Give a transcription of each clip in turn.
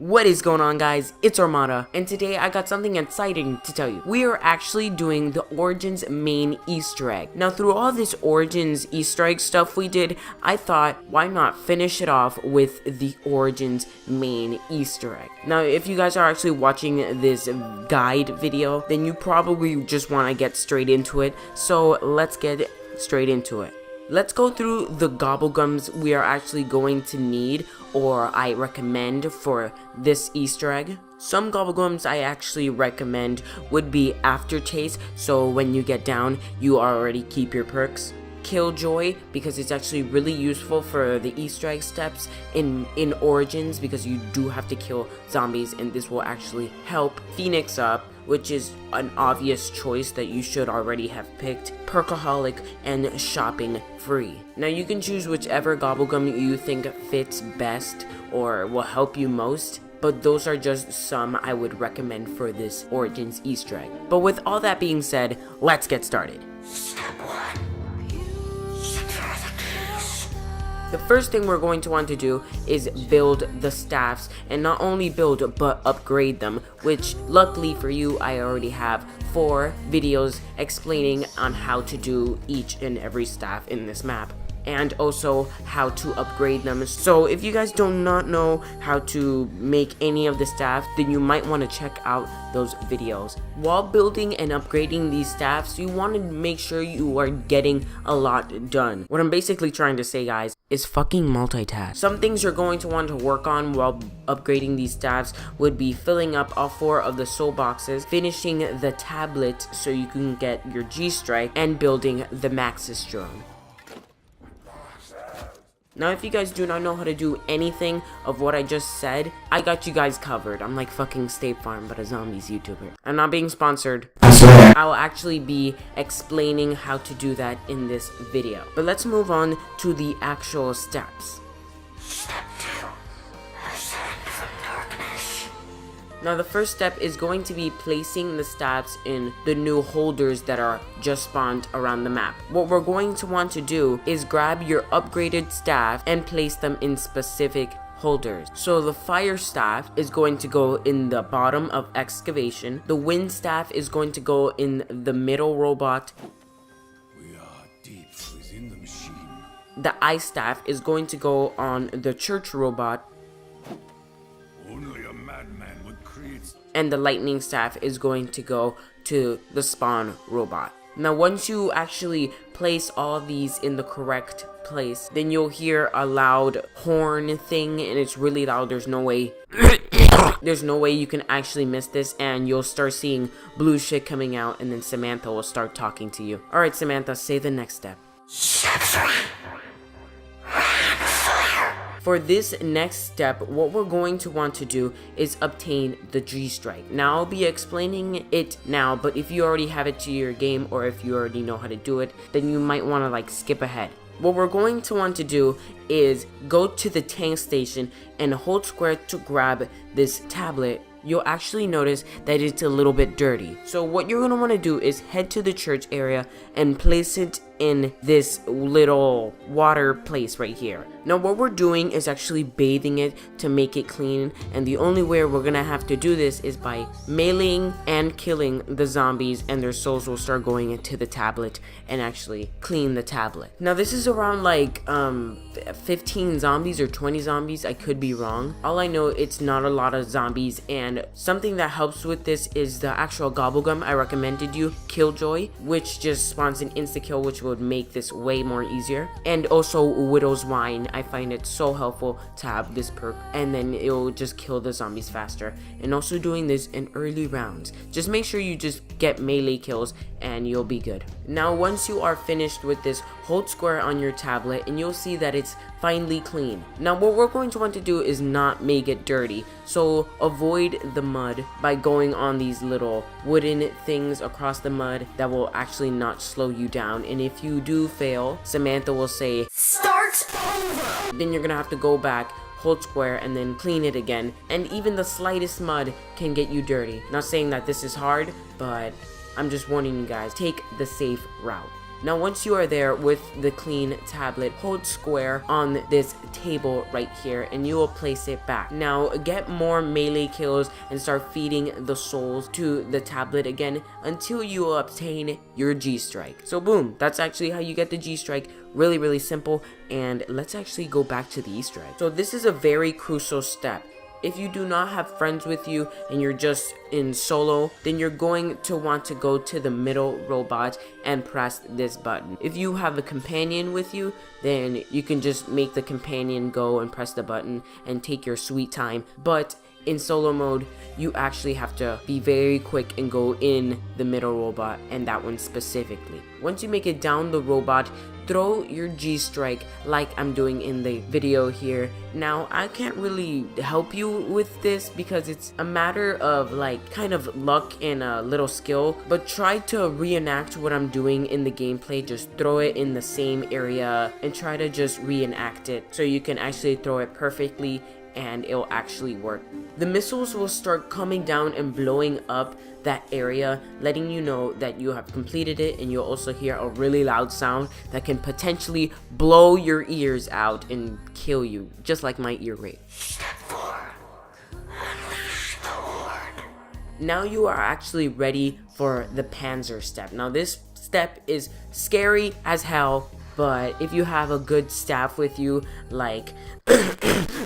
What is going on, guys? It's Armada, and today I got something exciting to tell you. We are actually doing the Origins main Easter egg. Now, through all this Origins Easter egg stuff we did, I thought, why not finish it off with the Origins main Easter egg? Now, if you guys are actually watching this guide video, then you probably just want to get straight into it, so let's get straight into it. Let's go through the gobblegums we are actually going to need, or I recommend for this Easter egg. Some gobblegums I actually recommend would be Aftertaste, so when you get down, you already keep your perks. Killjoy, because it's actually really useful for the Easter egg steps in Origins, because you do have to kill zombies, and this will actually help. Phoenix Up, which is an obvious choice that you should already have picked. Perkaholic and Shopping Free. Now you can choose whichever gobblegum you think fits best or will help you most, but those are just some I would recommend for this Origins Easter egg. But with all that being said, let's get started. Step 1. The first thing we're going to want to do is build the staffs, and not only build but upgrade them, which luckily for you I already have 4 videos explaining on how to do each and every staff in this map, and also how to upgrade them. So if you guys do not know how to make any of the staff, then you might want to check out those videos. While building and upgrading these staffs, you want to make sure you are getting a lot done. What I'm basically trying to say, guys, is fucking multitask. Some things you're going to want to work on while upgrading these staffs would be filling up all 4 of the soul boxes, finishing the tablet so you can get your G-Strike, and building the Maxis drone. Now, if you guys do not know how to do anything of what I just said, I got you guys covered. I'm like fucking State Farm, but a zombies YouTuber. I'm not being sponsored. I'll actually be explaining how to do that in this video. But let's move on to the actual steps. Step 2. Ascend from darkness. Now, the first step is going to be placing the staffs in the new holders that are just spawned around the map. What we're going to want to do is grab your upgraded staff and place them in specific holders. So the fire staff is going to go in the bottom of excavation. The wind staff is going to go in the middle robot. We are deep within the machine. The ice staff is going to go on the church robot. Only a madman would create. And the lightning staff is going to go to the spawn robot. Now, once you actually place all of these in the correct place, then you'll hear a loud horn thing, and it's really loud. There's no way you can actually miss this, and you'll start seeing blue shit coming out, and then Samantha will start talking to you. Alright, Samantha, say the next step. Step 3. For this next step, what we're going to want to do is obtain the G-Strike. Now, I'll be explaining it now, but if you already have it to your game, or if you already know how to do it, then you might want to like skip ahead. What we're going to want to do is go to the tank station and hold square to grab this tablet. You'll actually notice that it's a little bit dirty. So what you're going to want to do is head to the church area and place it in this little water place right here. Now, what we're doing is actually bathing it to make it clean, and the only way we're gonna have to do this is by meleeing and killing the zombies, and their souls will start going into the tablet and actually clean the tablet. Now, this is around like 15 zombies or 20 zombies, I could be wrong. All I know, it's not a lot of zombies, and something that helps with this is the actual gobblegum I recommended you, Killjoy, which just spawns an insta-kill, which would make this way more easier. And also Widow's Wine, I find it so helpful to have this perk, and then it'll just kill the zombies faster. And also doing this in early rounds, just make sure you just get melee kills and you'll be good. Now, once you are finished with this, hold square on your tablet and you'll see that it's finally clean. Now, what we're going to want to do is not make it dirty, so avoid the mud by going on these little wooden things across the mud that will actually not slow you down. And if you do fail, Samantha will say, "Start over!" Then you're gonna have to go back, hold square, and then clean it again. And even the slightest mud can get you dirty. Not saying that this is hard, but I'm just warning you guys, take the safe route. Now once you are there with the clean tablet, hold square on this table right here and you will place it back. Now get more melee kills and start feeding the souls to the tablet again until you obtain your G-Strike. So boom, that's actually how you get the G-Strike. Really simple. And let's actually go back to the Easter egg. So this is a very crucial step. If you do not have friends with you and you're just in solo, then you're going to want to go to the middle robot and press this button. If you have a companion with you, then you can just make the companion go and press the button and take your sweet time. But in solo mode, you actually have to be very quick and go in the middle robot, and that one specifically. Once you make it down the robot, throw your G-Strike like I'm doing in the video here. Now, I can't really help you with this because it's a matter of like kind of luck and a little skill, but try to reenact what I'm doing in the gameplay. Just throw it in the same area and try to just reenact it so you can actually throw it perfectly and it'll actually work. The missiles will start coming down and blowing up that area, letting you know that you have completed it, and you'll also hear a really loud sound that can potentially blow your ears out and kill you, just like my ear rape. Now you are actually ready for the Panzer Step. Now this step is scary as hell, but if you have a good staff with you, like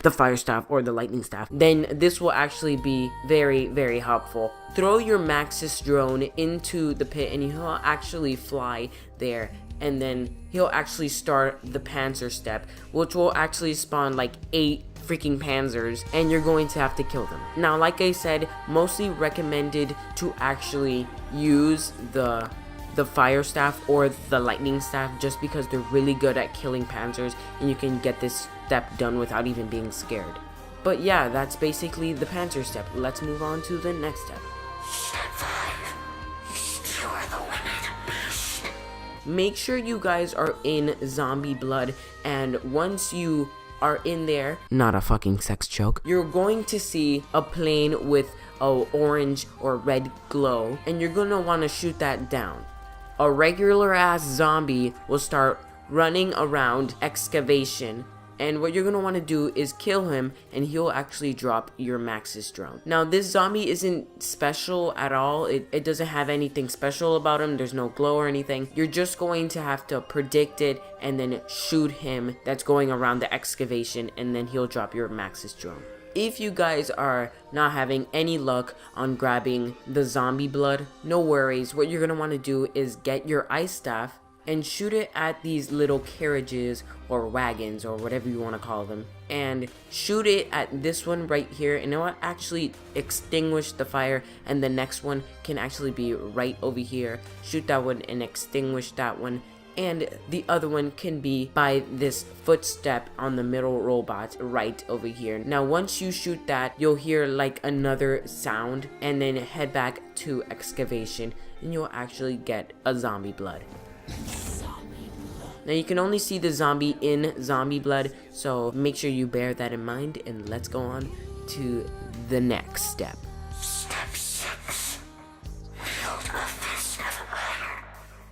the fire staff or the lightning staff, then this will actually be very helpful. Throw your Maxis drone into the pit and he'll actually fly there, and then he'll actually start the Panzer Step, which will actually spawn like 8 freaking panzers, and you're going to have to kill them. Now, like I said, mostly recommended to actually use the fire staff or the lightning staff, just because they're really good at killing panzers and you can get this step done without even being scared. But yeah, that's basically the Panzer Step. Let's move on to the next step. Step 5. Skewer the winged beast. Make sure you guys are in zombie blood, and once you are in there, not a fucking sex joke, you're going to see a plane with a orange or red glow, and you're gonna want to shoot that down. A regular ass zombie will start running around excavation, and what you're gonna want to do is kill him, and he'll actually drop your Maxis drone. Now this zombie isn't special at all. It doesn't have anything special about him. There's no glow or anything. You're just going to have to predict it and then shoot him that's going around the excavation, and then he'll drop your Maxis drone. If you guys are not having any luck on grabbing the zombie blood, no worries. What you're gonna want to do is get your ice staff and shoot it at these little carriages or wagons or whatever you want to call them, and shoot it at this one right here, and it will actually extinguish the fire, and the next one can actually be right over here. Shoot that one and extinguish that one, and the other one can be by this footstep on the middle robot right over here. Now once you shoot that, you'll hear like another sound, and then head back to excavation and you'll actually get a zombie blood. Now you can only see the zombie in zombie blood, so make sure you bear that in mind, and let's go on to the next step. Step 6.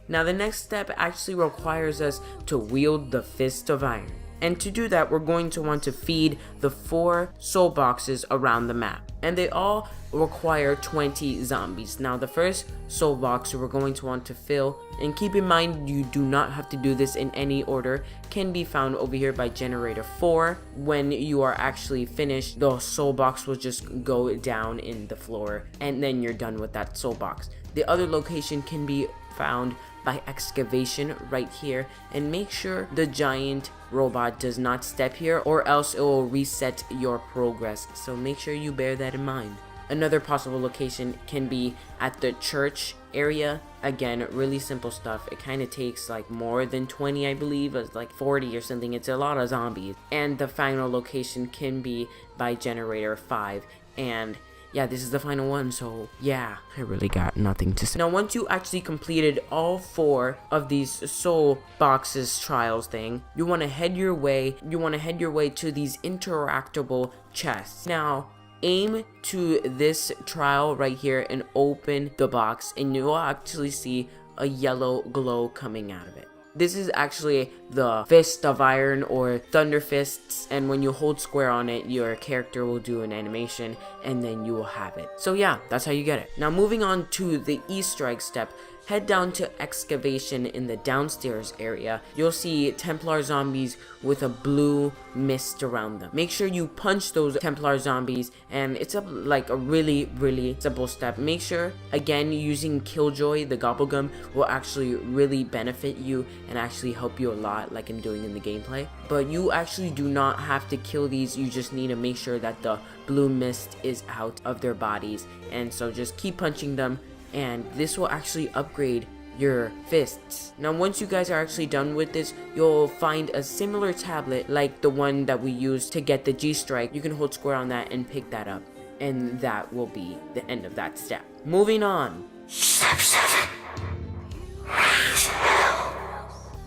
Now the next step actually requires us to wield the Fist of Iron. And to do that, we're going to want to feed the 4 soul boxes around the map. And they all require 20 zombies. Now the first soul box we're going to want to fill, and keep in mind you do not have to do this in any order, can be found over here by generator 4. When you are actually finished, the soul box will just go down in the floor, and then you're done with that soul box. The other location can be found by excavation right here, and make sure the giant robot does not step here, or else it will reset your progress, so make sure you bear that in mind. Another possible location can be at the church area. Again, really simple stuff. It kind of takes like more than 20, I believe. It's like 40 or something. It's a lot of zombies. And the final location can be by generator 5, and yeah, this is the final one, so yeah, I really got nothing to say. Now, once you actually completed all 4 of these soul boxes trials thing, you want to head your way to these interactable chests. Now, aim to this trial right here and open the box, and you'll actually see a yellow glow coming out of it. This is actually the Fist of Iron or Thunder Fists, and when you hold square on it, your character will do an animation and then you will have it. So yeah, that's how you get it. Now moving on to the Easter egg step, head down to excavation in the downstairs area. You'll see Templar zombies with a blue mist around them. Make sure you punch those Templar zombies, and it's like a really simple step. Make sure, again, using Killjoy, the Gobblegum, will actually really benefit you and actually help you a lot, like I'm doing in the gameplay. But you actually do not have to kill these, you just need to make sure that the blue mist is out of their bodies. And so just keep punching them, and this will actually upgrade your fists. Now once you guys are actually done with this, you'll find a similar tablet like the one that we used to get the G-Strike. You can hold square on that and pick that up, and that will be the end of that step. Moving on. Step 7.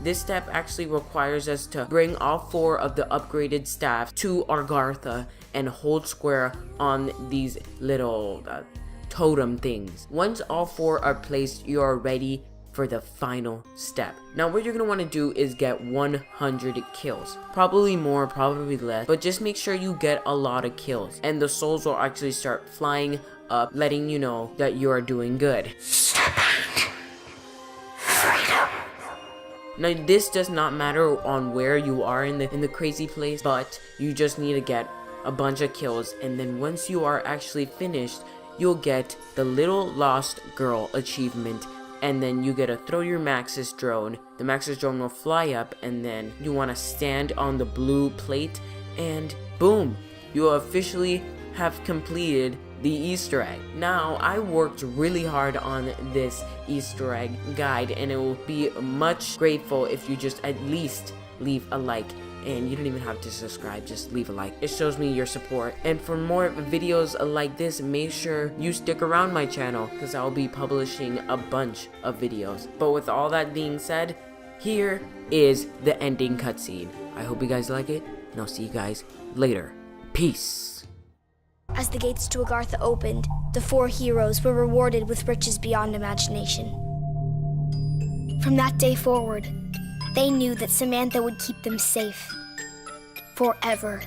This step actually requires us to bring all 4 of the upgraded staffs to Argartha and hold square on these little totem things. Once all 4 are placed, you are ready for the final step. Now what you're going to want to do is get 100 kills. Probably more, probably less, but just make sure you get a lot of kills, and the souls will actually start flying up, letting you know that you are doing good. Step 8. Freedom. Now this does not matter on where you are in the crazy place, but you just need to get a bunch of kills, and then once you are actually finished, you'll get the Little Lost Girl achievement, and then you get to throw your Maxis drone. The Maxis drone will fly up, and then you want to stand on the blue plate, and boom, you officially have completed the Easter egg. Now I worked really hard on this Easter egg guide, and it will be much grateful if you just at least leave a like. And you don't even have to subscribe, just leave a like. It shows me your support. And for more videos like this, make sure you stick around my channel, because I'll be publishing a bunch of videos. But with all that being said, here is the ending cutscene. I hope you guys like it, and I'll see you guys later. Peace. As the gates to Agartha opened, the 4 heroes were rewarded with riches beyond imagination. From that day forward, they knew that Samantha would keep them safe. Forever.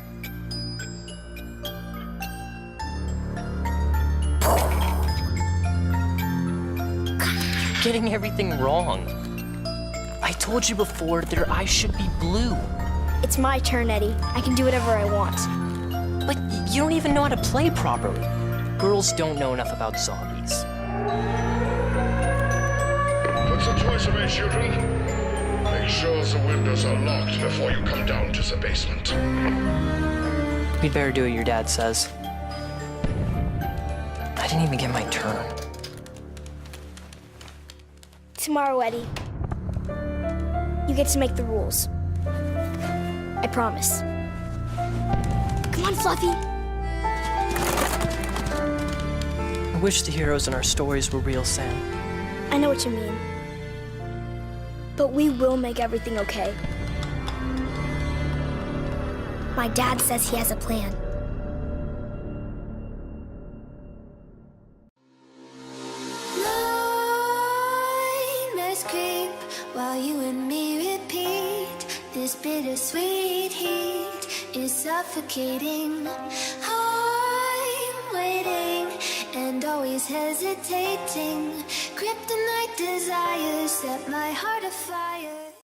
You're getting everything wrong. I told you before that her eyes should be blue. It's my turn, Eddie. I can do whatever I want. But you don't even know how to play properly. Girls don't know enough about zombies. Put some toys away, children. Make sure the windows are locked before you come down to the basement. We'd better do what your dad says. I didn't even get my turn. Tomorrow, Eddie, you get to make the rules. I promise. Come on, Fluffy. I wish the heroes in our stories were real, Sam. I know what you mean. But we will make everything okay. My dad says he has a plan. Nightmares creep while you and me repeat. This bittersweet heat is suffocating. I'm waiting and always hesitating. Kryptonite desires set my heart afire.